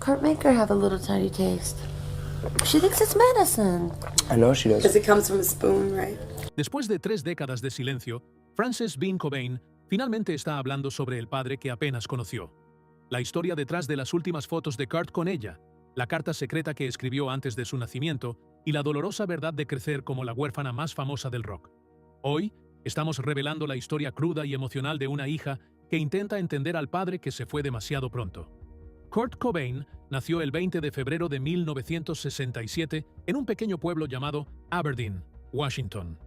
Kurt, make her have a little tiny taste. She thinks it's medicine. I know she does. Because it comes from a spoon, right? Después de 3 décadas de silencio, Frances Bean Cobain finalmente está hablando sobre el padre que apenas conoció. La historia detrás de las últimas fotos de Kurt con ella, la carta secreta que escribió antes de su nacimiento y la dolorosa verdad de crecer como la huérfana más famosa del rock. Hoy, estamos revelando la historia cruda y emocional de una hija que intenta entender al padre que se fue demasiado pronto. Kurt Cobain nació el 20 de febrero de 1967 en un pequeño pueblo llamado Aberdeen, Washington.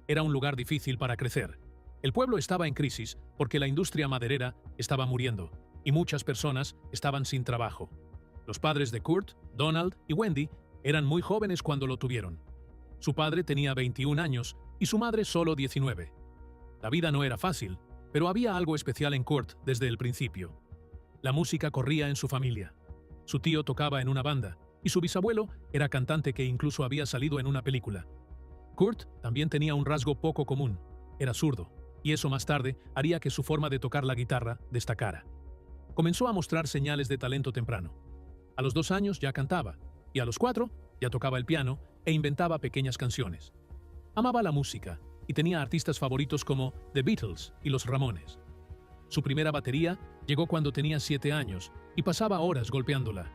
Era un lugar difícil para crecer. El pueblo estaba en crisis porque la industria maderera estaba muriendo y muchas personas estaban sin trabajo. Los padres de Kurt, Donald y Wendy, eran muy jóvenes cuando lo tuvieron. Su padre tenía 21 años y su madre solo 19. La vida no era fácil, pero había algo especial en Kurt desde el principio. La música corría en su familia. Su tío tocaba en una banda y su bisabuelo era cantante que incluso había salido en una película. Kurt también tenía un rasgo poco común. Era zurdo, y eso más tarde haría que su forma de tocar la guitarra destacara. Comenzó a mostrar señales de talento temprano. A los 2 años ya cantaba, y a los 4 ya tocaba el piano e inventaba pequeñas canciones. Amaba la música y tenía artistas favoritos como The Beatles y Los Ramones. Su primera batería llegó cuando tenía 7 años y pasaba horas golpeándola.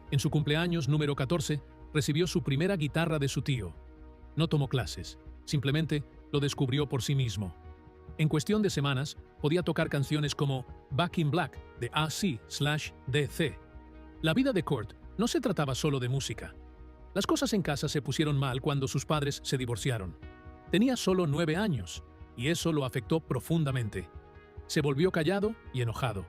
En su cumpleaños número 14 recibió su primera guitarra de su tío. No tomó clases, simplemente lo descubrió por sí mismo. En cuestión de semanas, podía tocar canciones como Back in Black de AC/DC. La vida de Kurt no se trataba solo de música. Las cosas en casa se pusieron mal cuando sus padres se divorciaron. Tenía solo 9 años, y eso lo afectó profundamente. Se volvió callado y enojado.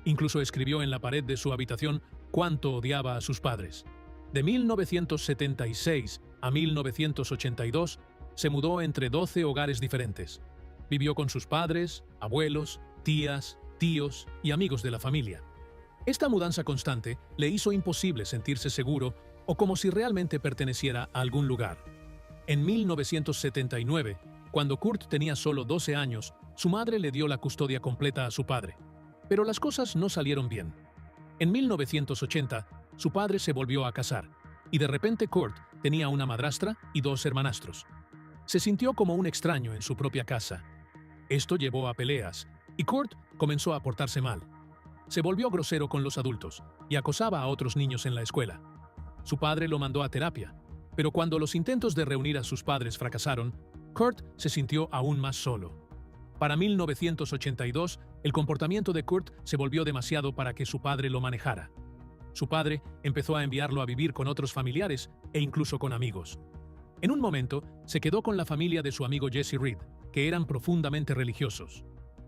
Incluso escribió en la pared de su habitación cuánto odiaba a sus padres. De 1976 a 1982, se mudó entre 12 hogares diferentes. Vivió con sus padres, abuelos, tías, tíos y amigos de la familia. Esta mudanza constante le hizo imposible sentirse seguro o como si realmente perteneciera a algún lugar. En 1979, cuando Kurt tenía solo 12 años, su madre le dio la custodia completa a su padre. Pero las cosas no salieron bien. En 1980, su padre se volvió a casar, y de repente Kurt tenía una madrastra y 2 hermanastros. Se sintió como un extraño en su propia casa. Esto llevó a peleas, y Kurt comenzó a portarse mal. Se volvió grosero con los adultos y acosaba a otros niños en la escuela. Su padre lo mandó a terapia, pero cuando los intentos de reunir a sus padres fracasaron, Kurt se sintió aún más solo. Para 1982, el comportamiento de Kurt se volvió demasiado para que su padre lo manejara. Su padre empezó a enviarlo a vivir con otros familiares e incluso con amigos. En un momento, se quedó con la familia de su amigo Jesse Reed, que eran profundamente religiosos.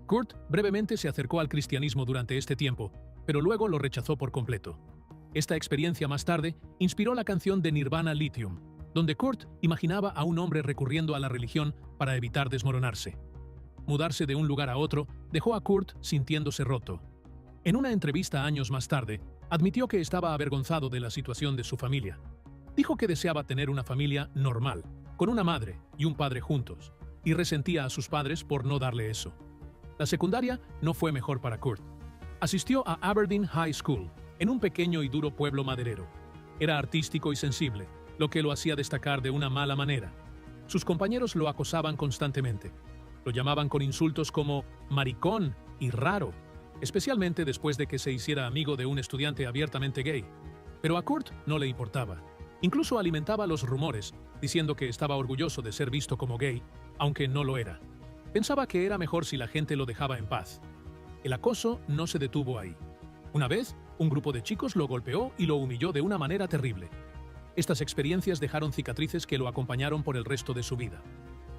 Kurt brevemente se acercó al cristianismo durante este tiempo, pero luego lo rechazó por completo. Esta experiencia más tarde inspiró la canción de Nirvana Lithium, donde Kurt imaginaba a un hombre recurriendo a la religión para evitar desmoronarse. Mudarse de un lugar a otro dejó a Kurt sintiéndose roto. En una entrevista años más tarde, admitió que estaba avergonzado de la situación de su familia. Dijo que deseaba tener una familia normal, con una madre y un padre juntos, y resentía a sus padres por no darle eso. La secundaria no fue mejor para Kurt. Asistió a Aberdeen High School, en un pequeño y duro pueblo maderero. Era artístico y sensible, lo que lo hacía destacar de una mala manera. Sus compañeros lo acosaban constantemente. Lo llamaban con insultos como maricón y raro, especialmente después de que se hiciera amigo de un estudiante abiertamente gay. Pero a Kurt no le importaba. Incluso alimentaba los rumores, diciendo que estaba orgulloso de ser visto como gay, aunque no lo era. Pensaba que era mejor si la gente lo dejaba en paz. El acoso no se detuvo ahí. Una vez, un grupo de chicos lo golpeó y lo humilló de una manera terrible. Estas experiencias dejaron cicatrices que lo acompañaron por el resto de su vida.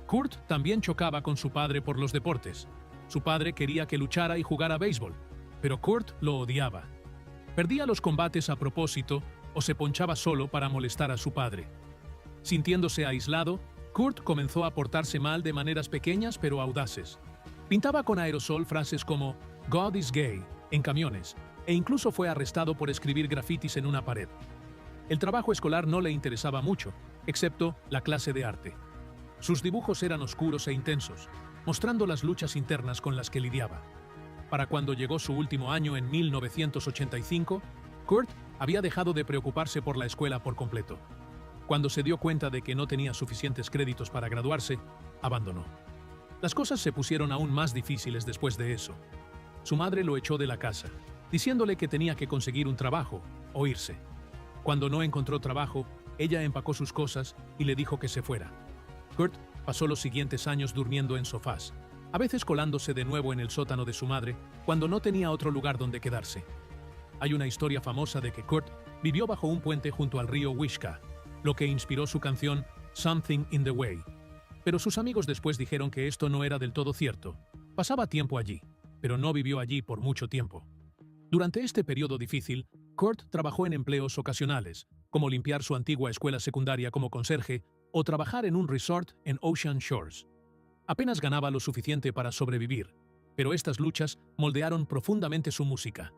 Kurt también chocaba con su padre por los deportes. Su padre quería que luchara y jugara béisbol, pero Kurt lo odiaba. Perdía los combates a propósito o se ponchaba solo para molestar a su padre. Sintiéndose aislado, Kurt comenzó a portarse mal de maneras pequeñas pero audaces. Pintaba con aerosol frases como "God is gay" en camiones, e incluso fue arrestado por escribir grafitis en una pared. El trabajo escolar no le interesaba mucho, excepto la clase de arte. Sus dibujos eran oscuros e intensos, mostrando las luchas internas con las que lidiaba. Para cuando llegó su último año en 1985, Kurt había dejado de preocuparse por la escuela por completo. Cuando se dio cuenta de que no tenía suficientes créditos para graduarse, abandonó. Las cosas se pusieron aún más difíciles después de eso. Su madre lo echó de la casa, diciéndole que tenía que conseguir un trabajo o irse. Cuando no encontró trabajo, ella empacó sus cosas y le dijo que se fuera. Kurt pasó los siguientes años durmiendo en sofás, a veces colándose de nuevo en el sótano de su madre cuando no tenía otro lugar donde quedarse. Hay una historia famosa de que Kurt vivió bajo un puente junto al río Wishkah, lo que inspiró su canción Something in the Way. Pero sus amigos después dijeron que esto no era del todo cierto. Pasaba tiempo allí, pero no vivió allí por mucho tiempo. Durante este periodo difícil, Kurt trabajó en empleos ocasionales, como limpiar su antigua escuela secundaria como conserje o trabajar en un resort en Ocean Shores. Apenas ganaba lo suficiente para sobrevivir, pero estas luchas moldearon profundamente su música.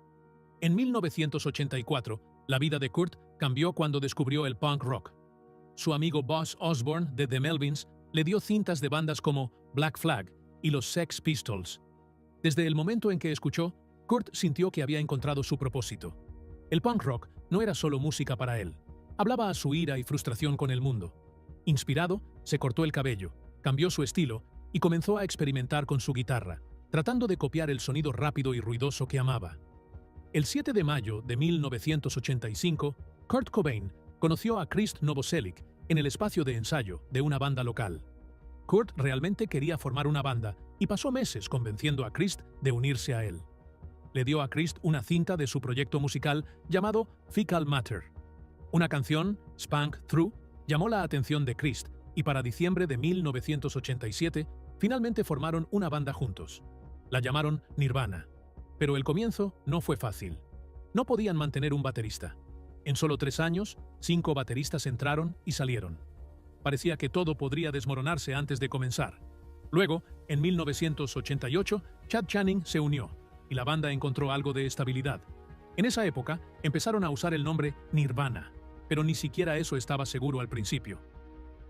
En 1984, la vida de Kurt cambió cuando descubrió el punk rock. Su amigo Buzz Osborne de The Melvins le dio cintas de bandas como Black Flag y los Sex Pistols. Desde el momento en que escuchó, Kurt sintió que había encontrado su propósito. El punk rock no era solo música para él. Hablaba a su ira y frustración con el mundo. Inspirado, se cortó el cabello, cambió su estilo y comenzó a experimentar con su guitarra, tratando de copiar el sonido rápido y ruidoso que amaba. El 7 de mayo de 1985, Kurt Cobain conoció a Krist Novoselic en el espacio de ensayo de una banda local. Kurt realmente quería formar una banda y pasó meses convenciendo a Krist de unirse a él. Le dio a Krist una cinta de su proyecto musical llamado Fecal Matter. Una canción, Spank Through, llamó la atención de Krist y para diciembre de 1987 finalmente formaron una banda juntos. La llamaron Nirvana. Pero el comienzo no fue fácil. No podían mantener un baterista. En solo 3 años, 5 bateristas entraron y salieron. Parecía que todo podría desmoronarse antes de comenzar. Luego, en 1988, Chad Channing se unió y la banda encontró algo de estabilidad. En esa época, empezaron a usar el nombre Nirvana, pero ni siquiera eso estaba seguro al principio.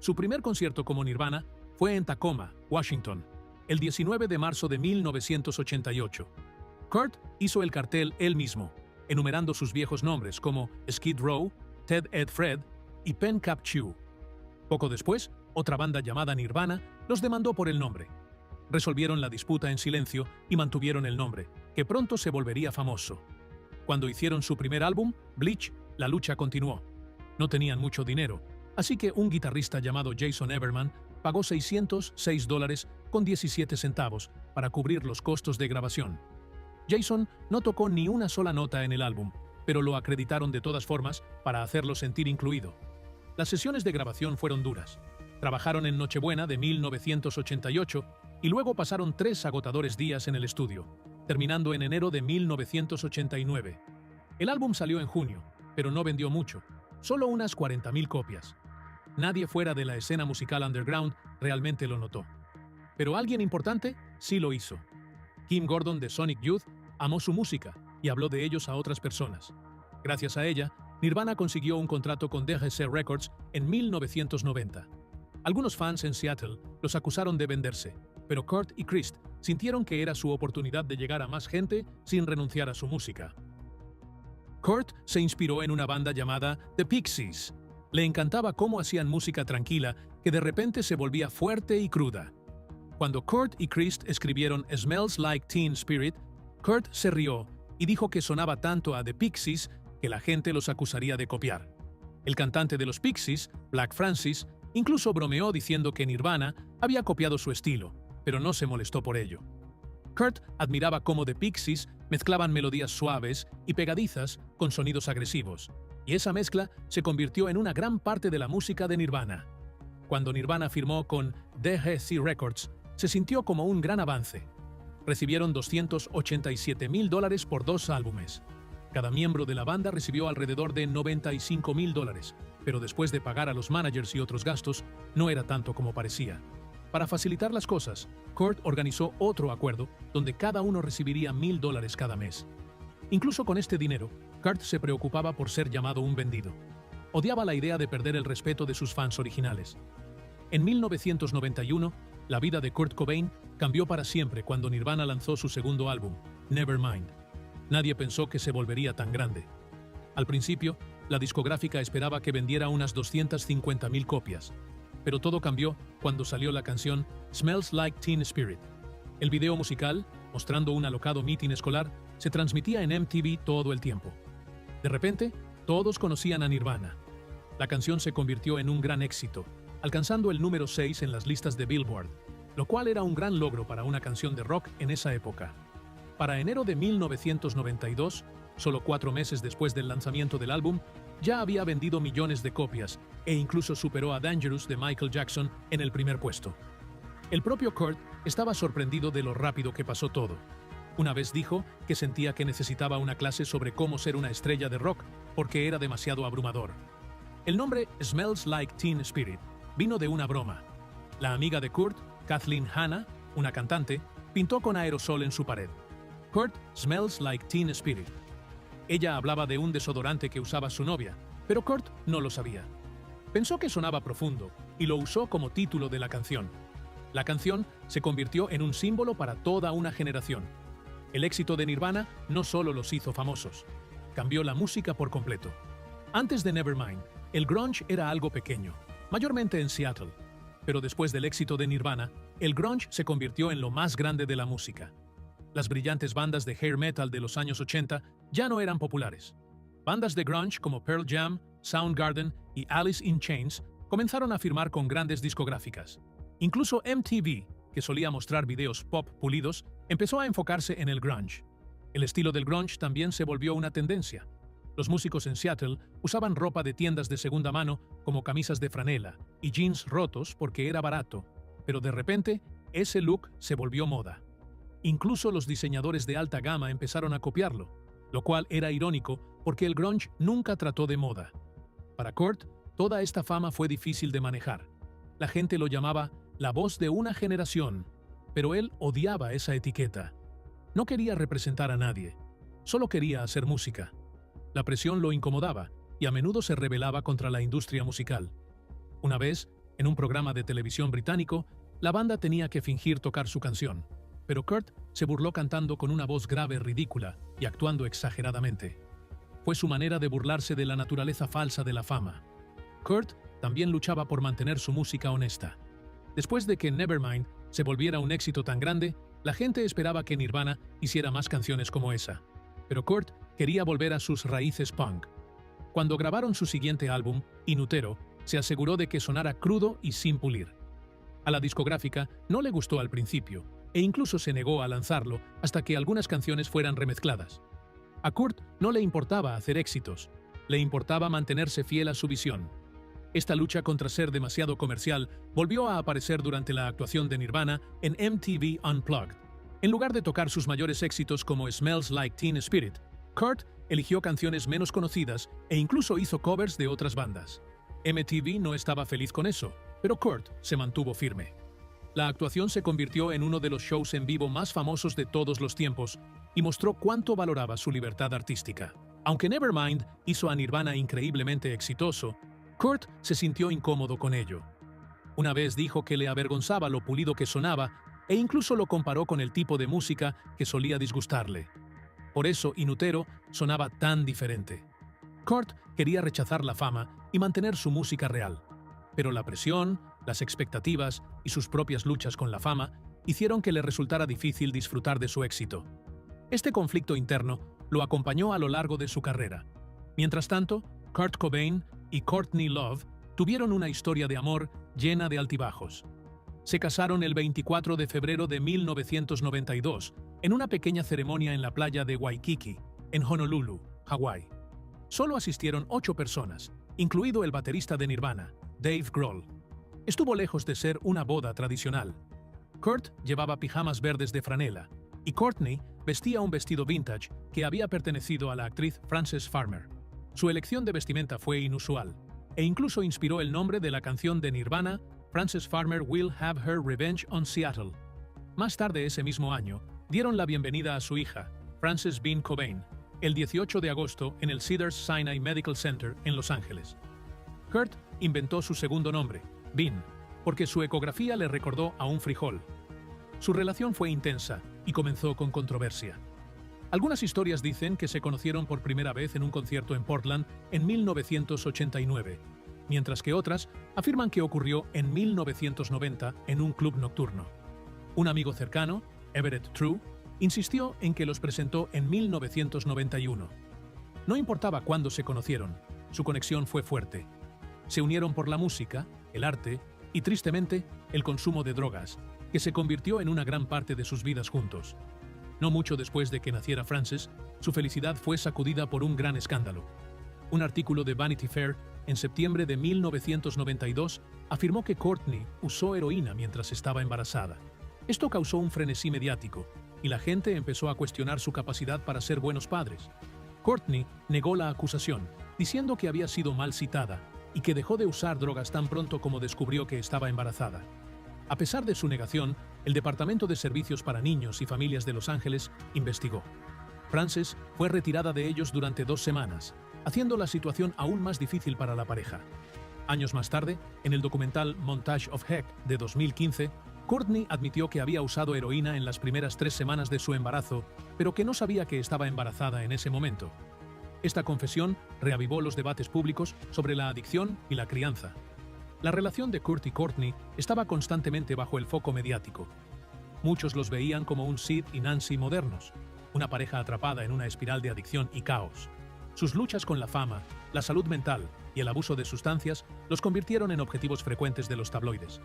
Su primer concierto como Nirvana fue en Tacoma, Washington, el 19 de marzo de 1988. Kurt hizo el cartel él mismo, enumerando sus viejos nombres como Skid Row, Ted Ed Fred y Pen Cap Chew. Poco después, otra banda llamada Nirvana los demandó por el nombre. Resolvieron la disputa en silencio y mantuvieron el nombre, que pronto se volvería famoso. Cuando hicieron su primer álbum, Bleach, la lucha continuó. No tenían mucho dinero, así que un guitarrista llamado Jason Everman pagó $606.17 para cubrir los costos de grabación. Jason no tocó ni una sola nota en el álbum, pero lo acreditaron de todas formas para hacerlo sentir incluido. Las sesiones de grabación fueron duras. Trabajaron en Nochebuena de 1988 y luego pasaron 3 agotadores días en el estudio, terminando en enero de 1989. El álbum salió en junio, pero no vendió mucho, solo unas 40,000 copias. Nadie fuera de la escena musical underground realmente lo notó. Pero alguien importante sí lo hizo. Kim Gordon de Sonic Youth amó su música y habló de ellos a otras personas. Gracias a ella, Nirvana consiguió un contrato con DGC Records en 1990. Algunos fans en Seattle los acusaron de venderse, pero Kurt y Krist sintieron que era su oportunidad de llegar a más gente sin renunciar a su música. Kurt se inspiró en una banda llamada The Pixies. Le encantaba cómo hacían música tranquila que de repente se volvía fuerte y cruda. Cuando Kurt y Krist escribieron Smells Like Teen Spirit, Kurt se rió y dijo que sonaba tanto a The Pixies que la gente los acusaría de copiar. El cantante de los Pixies, Black Francis, incluso bromeó diciendo que Nirvana había copiado su estilo, pero no se molestó por ello. Kurt admiraba cómo The Pixies mezclaban melodías suaves y pegadizas con sonidos agresivos, y esa mezcla se convirtió en una gran parte de la música de Nirvana. Cuando Nirvana firmó con DGC Records, se sintió como un gran avance. Recibieron $287,000 por 2 álbumes. Cada miembro de la banda recibió alrededor de $95,000, pero después de pagar a los managers y otros gastos, no era tanto como parecía. Para facilitar las cosas, Kurt organizó otro acuerdo donde cada uno recibiría $1,000 cada mes. Incluso con este dinero, Kurt se preocupaba por ser llamado un vendido. Odiaba la idea de perder el respeto de sus fans originales. En 1991, la vida de Kurt Cobain cambió para siempre cuando Nirvana lanzó su segundo álbum, Nevermind. Nadie pensó que se volvería tan grande. Al principio, la discográfica esperaba que vendiera unas 250,000 copias, pero todo cambió cuando salió la canción Smells Like Teen Spirit. El video musical, mostrando un alocado meeting escolar, se transmitía en MTV todo el tiempo. De repente, todos conocían a Nirvana. La canción se convirtió en un gran éxito, alcanzando el número 6 en las listas de Billboard, lo cual era un gran logro para una canción de rock en esa época. Para enero de 1992, solo 4 meses después del lanzamiento del álbum, ya había vendido millones de copias e incluso superó a Dangerous de Michael Jackson en el primer puesto. El propio Kurt estaba sorprendido de lo rápido que pasó todo. Una vez dijo que sentía que necesitaba una clase sobre cómo ser una estrella de rock porque era demasiado abrumador. El nombre Smells Like Teen Spirit vino de una broma. La amiga de Kurt, Kathleen Hanna, una cantante, pintó con aerosol en su pared. Kurt smells like teen spirit. Ella hablaba de un desodorante que usaba su novia, pero Kurt no lo sabía. Pensó que sonaba profundo y lo usó como título de la canción. La canción se convirtió en un símbolo para toda una generación. El éxito de Nirvana no solo los hizo famosos, cambió la música por completo. Antes de Nevermind, el grunge era algo pequeño, mayormente en Seattle. Pero después del éxito de Nirvana, el grunge se convirtió en lo más grande de la música. Las brillantes bandas de hair metal de los años 80 ya no eran populares. Bandas de grunge como Pearl Jam, Soundgarden y Alice in Chains comenzaron a firmar con grandes discográficas. Incluso MTV, que solía mostrar videos pop pulidos, empezó a enfocarse en el grunge. El estilo del grunge también se volvió una tendencia. Los músicos en Seattle usaban ropa de tiendas de segunda mano como camisas de franela y jeans rotos porque era barato, pero de repente ese look se volvió moda. Incluso los diseñadores de alta gama empezaron a copiarlo, lo cual era irónico porque el grunge nunca trató de moda. Para Kurt, toda esta fama fue difícil de manejar. La gente lo llamaba la voz de una generación, pero él odiaba esa etiqueta. No quería representar a nadie, solo quería hacer música. La presión lo incomodaba y a menudo se rebelaba contra la industria musical. Una vez, en un programa de televisión británico, la banda tenía que fingir tocar su canción, pero Kurt se burló cantando con una voz grave ridícula y actuando exageradamente. Fue su manera de burlarse de la naturaleza falsa de la fama. Kurt también luchaba por mantener su música honesta. Después de que Nevermind se volviera un éxito tan grande, la gente esperaba que Nirvana hiciera más canciones como esa. Pero Kurt quería volver a sus raíces punk. Cuando grabaron su siguiente álbum, In Utero, se aseguró de que sonara crudo y sin pulir. A la discográfica no le gustó al principio, e incluso se negó a lanzarlo hasta que algunas canciones fueran remezcladas. A Kurt no le importaba hacer éxitos, le importaba mantenerse fiel a su visión. Esta lucha contra ser demasiado comercial volvió a aparecer durante la actuación de Nirvana en MTV Unplugged. En lugar de tocar sus mayores éxitos como Smells Like Teen Spirit, Kurt eligió canciones menos conocidas e incluso hizo covers de otras bandas. MTV no estaba feliz con eso, pero Kurt se mantuvo firme. La actuación se convirtió en uno de los shows en vivo más famosos de todos los tiempos y mostró cuánto valoraba su libertad artística. Aunque Nevermind hizo a Nirvana increíblemente exitoso, Kurt se sintió incómodo con ello. Una vez dijo que le avergonzaba lo pulido que sonaba e incluso lo comparó con el tipo de música que solía disgustarle. Por eso In Utero sonaba tan diferente. Kurt quería rechazar la fama y mantener su música real, pero la presión, las expectativas y sus propias luchas con la fama hicieron que le resultara difícil disfrutar de su éxito. Este conflicto interno lo acompañó a lo largo de su carrera. Mientras tanto, Kurt Cobain y Courtney Love tuvieron una historia de amor llena de altibajos. Se casaron el 24 de febrero de 1992 en una pequeña ceremonia en la playa de Waikiki, en Honolulu, Hawái. Solo asistieron 8 personas, incluido el baterista de Nirvana, Dave Grohl. Estuvo lejos de ser una boda tradicional. Kurt llevaba pijamas verdes de franela y Courtney vestía un vestido vintage que había pertenecido a la actriz Frances Farmer. Su elección de vestimenta fue inusual e incluso inspiró el nombre de la canción de Nirvana, Frances Farmer Will Have Her Revenge on Seattle. Más tarde ese mismo año, dieron la bienvenida a su hija, Frances Bean Cobain, el 18 de agosto en el Cedars-Sinai Medical Center en Los Ángeles. Kurt inventó su segundo nombre, Bean, porque su ecografía le recordó a un frijol. Su relación fue intensa y comenzó con controversia. Algunas historias dicen que se conocieron por primera vez en un concierto en Portland en 1989, mientras que otras afirman que ocurrió en 1990 en un club nocturno. Un amigo cercano, Everett True, insistió en que los presentó en 1991. No importaba cuándo se conocieron, su conexión fue fuerte. Se unieron por la música, el arte y, tristemente, el consumo de drogas, que se convirtió en una gran parte de sus vidas juntos. No mucho después de que naciera Frances, su felicidad fue sacudida por un gran escándalo. Un artículo de Vanity Fair en septiembre de 1992 afirmó que Courtney usó heroína mientras estaba embarazada. Esto causó un frenesí mediático, y la gente empezó a cuestionar su capacidad para ser buenos padres. Courtney negó la acusación, diciendo que había sido mal citada y que dejó de usar drogas tan pronto como descubrió que estaba embarazada. A pesar de su negación, el Departamento de Servicios para Niños y Familias de Los Ángeles investigó. Frances fue retirada de ellos durante 2 semanas, haciendo la situación aún más difícil para la pareja. Años más tarde, en el documental Montage of Heck de 2015, Courtney admitió que había usado heroína en las primeras 3 semanas de su embarazo, pero que no sabía que estaba embarazada en ese momento. Esta confesión reavivó los debates públicos sobre la adicción y la crianza. La relación de Kurt y Courtney estaba constantemente bajo el foco mediático. Muchos los veían como un Sid y Nancy modernos, una pareja atrapada en una espiral de adicción y caos. Sus luchas con la fama, la salud mental y el abuso de sustancias los convirtieron en objetivos frecuentes de los tabloides.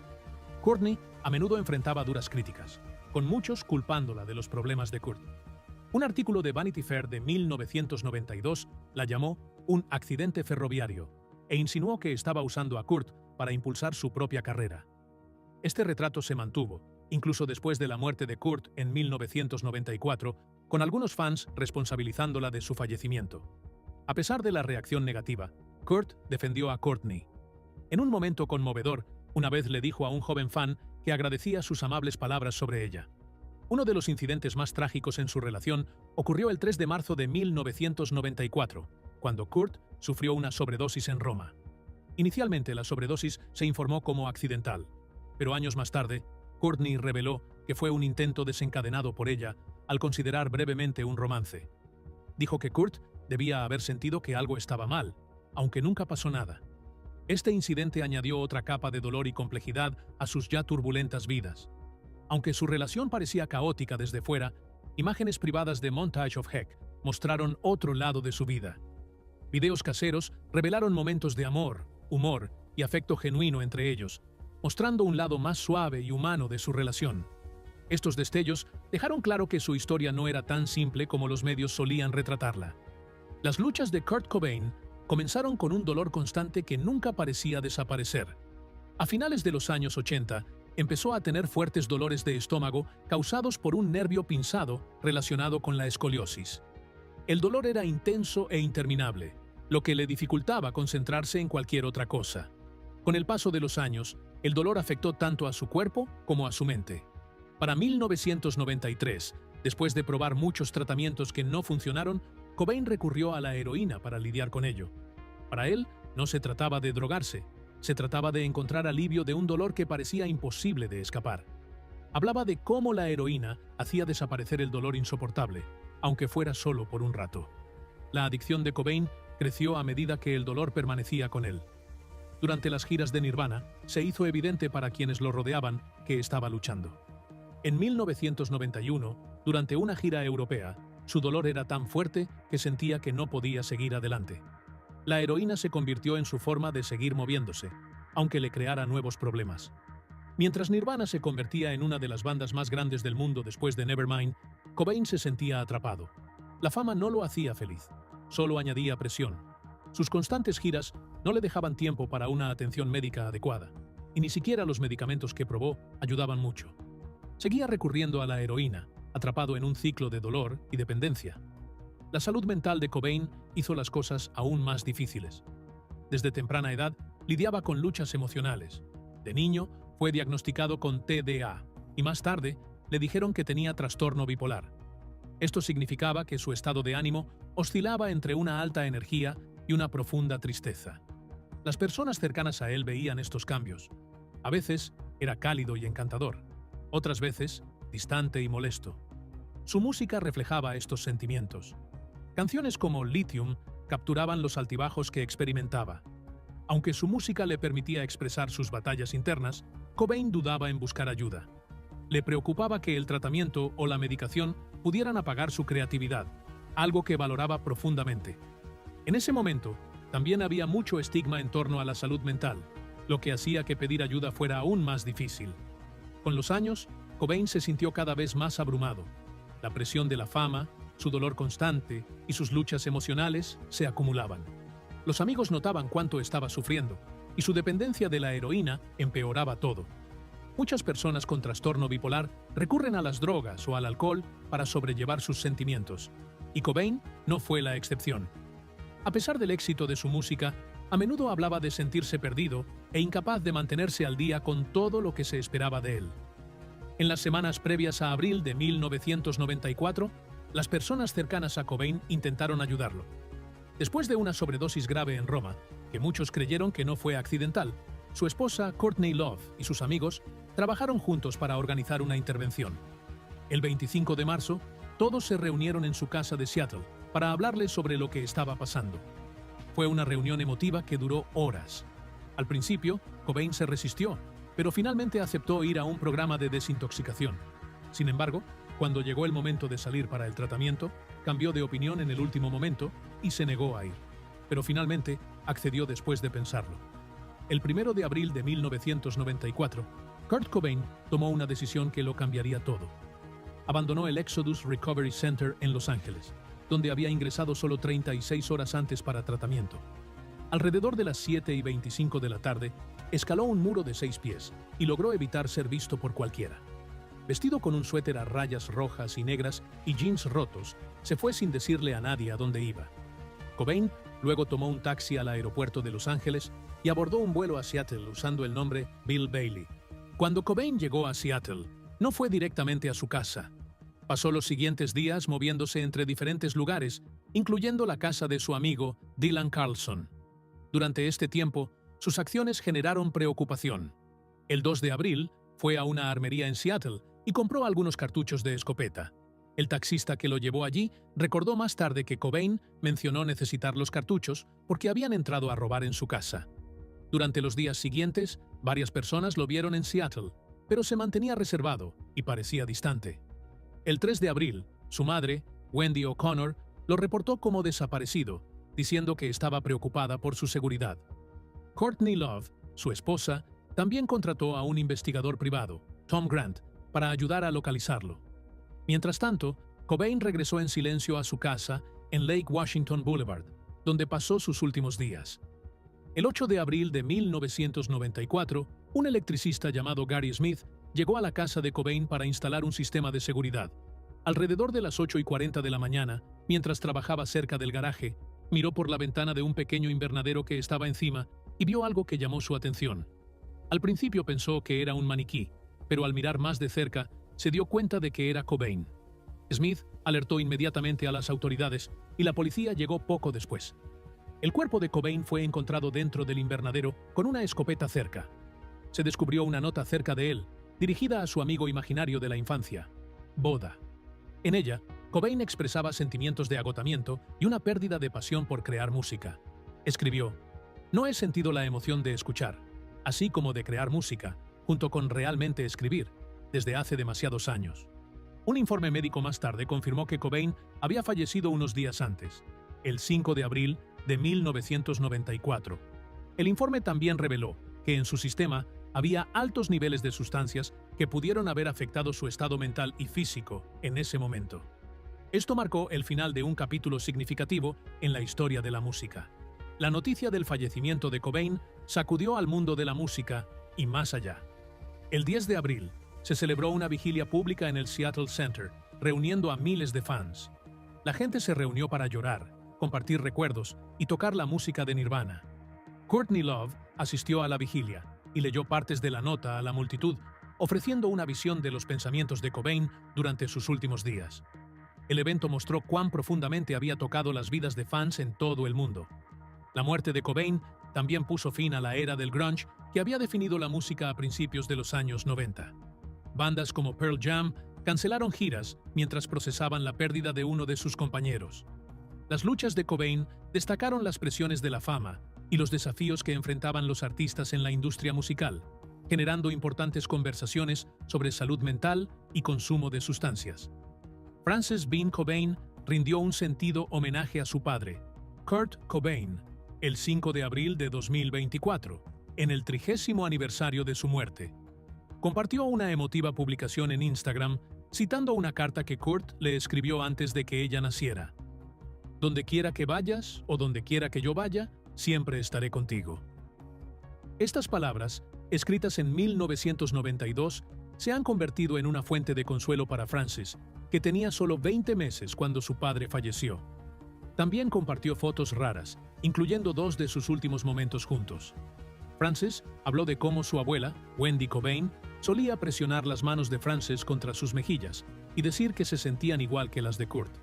Courtney a menudo enfrentaba duras críticas, con muchos culpándola de los problemas de Kurt. Un artículo de Vanity Fair de 1992 la llamó un accidente ferroviario e insinuó que estaba usando a Kurt para impulsar su propia carrera. Este retrato se mantuvo, incluso después de la muerte de Kurt en 1994, con algunos fans responsabilizándola de su fallecimiento. A pesar de la reacción negativa, Kurt defendió a Courtney. En un momento conmovedor, una vez le dijo a un joven fan que agradecía sus amables palabras sobre ella. Uno de los incidentes más trágicos en su relación ocurrió el 3 de marzo de 1994, cuando Kurt sufrió una sobredosis en Roma. Inicialmente la sobredosis se informó como accidental, pero años más tarde, Courtney reveló que fue un intento desencadenado por ella al considerar brevemente un romance. Dijo que Kurt debía haber sentido que algo estaba mal, aunque nunca pasó nada. Este incidente añadió otra capa de dolor y complejidad a sus ya turbulentas vidas. Aunque su relación parecía caótica desde fuera, imágenes privadas de Montage of Heck mostraron otro lado de su vida. Videos caseros revelaron momentos de amor, humor y afecto genuino entre ellos, mostrando un lado más suave y humano de su relación. Estos destellos dejaron claro que su historia no era tan simple como los medios solían retratarla. Las luchas de Kurt Cobain comenzaron con un dolor constante que nunca parecía desaparecer. A finales de los años 80, empezó a tener fuertes dolores de estómago causados por un nervio pinzado relacionado con la escoliosis. El dolor era intenso e interminable, lo que le dificultaba concentrarse en cualquier otra cosa. Con el paso de los años, el dolor afectó tanto a su cuerpo como a su mente. Para 1993, después de probar muchos tratamientos que no funcionaron, Cobain recurrió a la heroína para lidiar con ello. Para él, no se trataba de drogarse, se trataba de encontrar alivio de un dolor que parecía imposible de escapar. Hablaba de cómo la heroína hacía desaparecer el dolor insoportable, aunque fuera solo por un rato. La adicción de Cobain creció a medida que el dolor permanecía con él. Durante las giras de Nirvana, se hizo evidente para quienes lo rodeaban que estaba luchando. En 1991, durante una gira europea, su dolor era tan fuerte que sentía que no podía seguir adelante. La heroína se convirtió en su forma de seguir moviéndose, aunque le creara nuevos problemas. Mientras Nirvana se convertía en una de las bandas más grandes del mundo después de Nevermind, Cobain se sentía atrapado. La fama no lo hacía feliz, solo añadía presión. Sus constantes giras no le dejaban tiempo para una atención médica adecuada, y ni siquiera los medicamentos que probó ayudaban mucho. Seguía recurriendo a la heroína, atrapado en un ciclo de dolor y dependencia. La salud mental de Cobain hizo las cosas aún más difíciles. Desde temprana edad, lidiaba con luchas emocionales. De niño, fue diagnosticado con TDA, y más tarde, le dijeron que tenía trastorno bipolar. Esto significaba que su estado de ánimo oscilaba entre una alta energía y una profunda tristeza. Las personas cercanas a él veían estos cambios. A veces, era cálido y encantador. Otras veces, distante y molesto. Su música reflejaba estos sentimientos. Canciones como Lithium capturaban los altibajos que experimentaba. Aunque su música le permitía expresar sus batallas internas, Cobain dudaba en buscar ayuda. Le preocupaba que el tratamiento o la medicación pudieran apagar su creatividad, algo que valoraba profundamente. En ese momento, también había mucho estigma en torno a la salud mental, lo que hacía que pedir ayuda fuera aún más difícil. Con los años, Cobain se sintió cada vez más abrumado. La presión de la fama, su dolor constante y sus luchas emocionales se acumulaban. Los amigos notaban cuánto estaba sufriendo, y su dependencia de la heroína empeoraba todo. Muchas personas con trastorno bipolar recurren a las drogas o al alcohol para sobrellevar sus sentimientos, y Cobain no fue la excepción. A pesar del éxito de su música, a menudo hablaba de sentirse perdido e incapaz de mantenerse al día con todo lo que se esperaba de él. En las semanas previas a abril de 1994, las personas cercanas a Cobain intentaron ayudarlo. Después de una sobredosis grave en Roma, que muchos creyeron que no fue accidental, su esposa Courtney Love y sus amigos trabajaron juntos para organizar una intervención. El 25 de marzo, todos se reunieron en su casa de Seattle para hablarle sobre lo que estaba pasando. Fue una reunión emotiva que duró horas. Al principio, Cobain se resistió, pero finalmente aceptó ir a un programa de desintoxicación. Sin embargo, cuando llegó el momento de salir para el tratamiento, cambió de opinión en el último momento y se negó a ir. Pero finalmente accedió después de pensarlo. El 1 de abril de 1994, Kurt Cobain tomó una decisión que lo cambiaría todo. Abandonó el Exodus Recovery Center en Los Ángeles, donde había ingresado solo 36 horas antes para tratamiento. Alrededor de las 7:25 de la tarde, escaló un muro de 6 pies y logró evitar ser visto por cualquiera. Vestido con un suéter a rayas rojas y negras y jeans rotos, se fue sin decirle a nadie a dónde iba. Cobain luego tomó un taxi al aeropuerto de Los Ángeles y abordó un vuelo a Seattle usando el nombre Bill Bailey. Cuando Cobain llegó a Seattle, no fue directamente a su casa. Pasó los siguientes días moviéndose entre diferentes lugares, incluyendo la casa de su amigo Dylan Carlson. Durante este tiempo, sus acciones generaron preocupación. El 2 de abril, fue a una armería en Seattle y compró algunos cartuchos de escopeta. El taxista que lo llevó allí recordó más tarde que Cobain mencionó necesitar los cartuchos porque habían entrado a robar en su casa. Durante los días siguientes, varias personas lo vieron en Seattle, pero se mantenía reservado y parecía distante. El 3 de abril, su madre, Wendy O'Connor, lo reportó como desaparecido, diciendo que estaba preocupada por su seguridad. Courtney Love, su esposa, también contrató a un investigador privado, Tom Grant, para ayudar a localizarlo. Mientras tanto, Cobain regresó en silencio a su casa en Lake Washington Boulevard, donde pasó sus últimos días. El 8 de abril de 1994, un electricista llamado Gary Smith llegó a la casa de Cobain para instalar un sistema de seguridad. Alrededor de las 8:40 de la mañana, mientras trabajaba cerca del garaje, miró por la ventana de un pequeño invernadero que estaba encima y vio algo que llamó su atención. Al principio pensó que era un maniquí, pero al mirar más de cerca, se dio cuenta de que era Cobain. Smith alertó inmediatamente a las autoridades y la policía llegó poco después. El cuerpo de Cobain fue encontrado dentro del invernadero con una escopeta cerca. Se descubrió una nota cerca de él, dirigida a su amigo imaginario de la infancia, Boda. En ella, Cobain expresaba sentimientos de agotamiento y una pérdida de pasión por crear música. Escribió: "No he sentido la emoción de escuchar, así como de crear música, junto con realmente escribir, desde hace demasiados años". Un informe médico más tarde confirmó que Cobain había fallecido unos días antes, el 5 de abril de 1994. El informe también reveló que en su sistema había altos niveles de sustancias que pudieron haber afectado su estado mental y físico en ese momento. Esto marcó el final de un capítulo significativo en la historia de la música. La noticia del fallecimiento de Cobain sacudió al mundo de la música y más allá. El 10 de abril se celebró una vigilia pública en el Seattle Center, reuniendo a miles de fans. La gente se reunió para llorar, compartir recuerdos y tocar la música de Nirvana. Courtney Love asistió a la vigilia y leyó partes de la nota a la multitud, ofreciendo una visión de los pensamientos de Cobain durante sus últimos días. El evento mostró cuán profundamente había tocado las vidas de fans en todo el mundo. La muerte de Cobain también puso fin a la era del grunge que había definido la música a principios de los años 90. Bandas como Pearl Jam cancelaron giras mientras procesaban la pérdida de uno de sus compañeros. Las luchas de Cobain destacaron las presiones de la fama y los desafíos que enfrentaban los artistas en la industria musical, generando importantes conversaciones sobre salud mental y consumo de sustancias. Frances Bean Cobain rindió un sentido homenaje a su padre, Kurt Cobain, el 5 de abril de 2024, en el 30º aniversario de su muerte. Compartió una emotiva publicación en Instagram citando una carta que Kurt le escribió antes de que ella naciera. Donde quiera que vayas o donde quiera que yo vaya, siempre estaré contigo. Estas palabras, escritas en 1992, se han convertido en una fuente de consuelo para Frances, que tenía solo 20 meses cuando su padre falleció. También compartió fotos raras, incluyendo 2 de sus últimos momentos juntos. Frances habló de cómo su abuela, Wendy Cobain, solía presionar las manos de Frances contra sus mejillas y decir que se sentían igual que las de Kurt.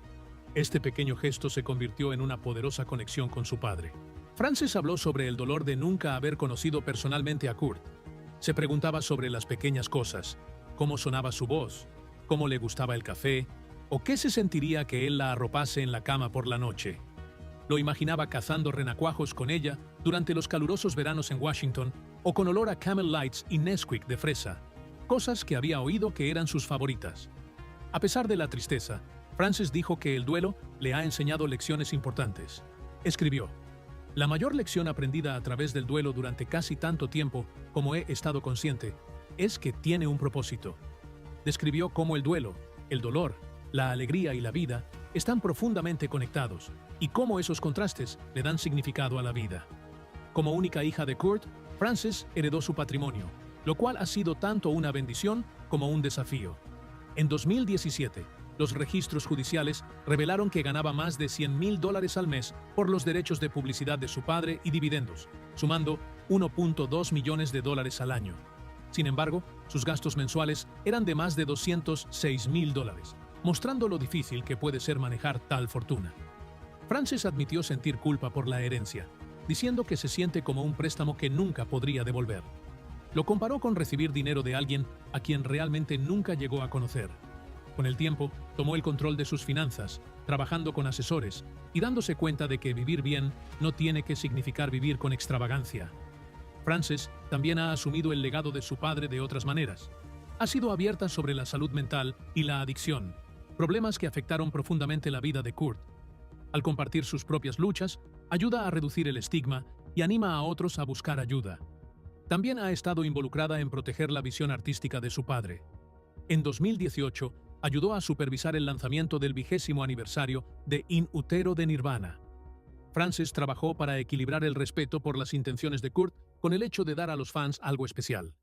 Este pequeño gesto se convirtió en una poderosa conexión con su padre. Frances habló sobre el dolor de nunca haber conocido personalmente a Kurt. Se preguntaba sobre las pequeñas cosas, cómo sonaba su voz, cómo le gustaba el café, o qué se sentiría que él la arropase en la cama por la noche. Lo imaginaba cazando renacuajos con ella durante los calurosos veranos en Washington o con olor a Camel Lights y Nesquik de fresa, cosas que había oído que eran sus favoritas. A pesar de la tristeza, Frances dijo que el duelo le ha enseñado lecciones importantes. Escribió: "La mayor lección aprendida a través del duelo durante casi tanto tiempo como he estado consciente es que tiene un propósito". Describió cómo el duelo, el dolor, la alegría y la vida están profundamente conectados y cómo esos contrastes le dan significado a la vida. Como única hija de Kurt, Frances heredó su patrimonio, lo cual ha sido tanto una bendición como un desafío. En 2017, los registros judiciales revelaron que ganaba más de $100,000 al mes por los derechos de publicidad de su padre y dividendos, sumando $1.2 millones al año. Sin embargo, sus gastos mensuales eran de más de $206,000, mostrando lo difícil que puede ser manejar tal fortuna. Frances admitió sentir culpa por la herencia, diciendo que se siente como un préstamo que nunca podría devolver. Lo comparó con recibir dinero de alguien a quien realmente nunca llegó a conocer. Con el tiempo, tomó el control de sus finanzas, trabajando con asesores y dándose cuenta de que vivir bien no tiene que significar vivir con extravagancia. Frances también ha asumido el legado de su padre de otras maneras. Ha sido abierta sobre la salud mental y la adicción, problemas que afectaron profundamente la vida de Kurt. Al compartir sus propias luchas, ayuda a reducir el estigma y anima a otros a buscar ayuda. También ha estado involucrada en proteger la visión artística de su padre. En 2018, ayudó a supervisar el lanzamiento del 20º aniversario de In Utero de Nirvana. Frances trabajó para equilibrar el respeto por las intenciones de Kurt con el hecho de dar a los fans algo especial.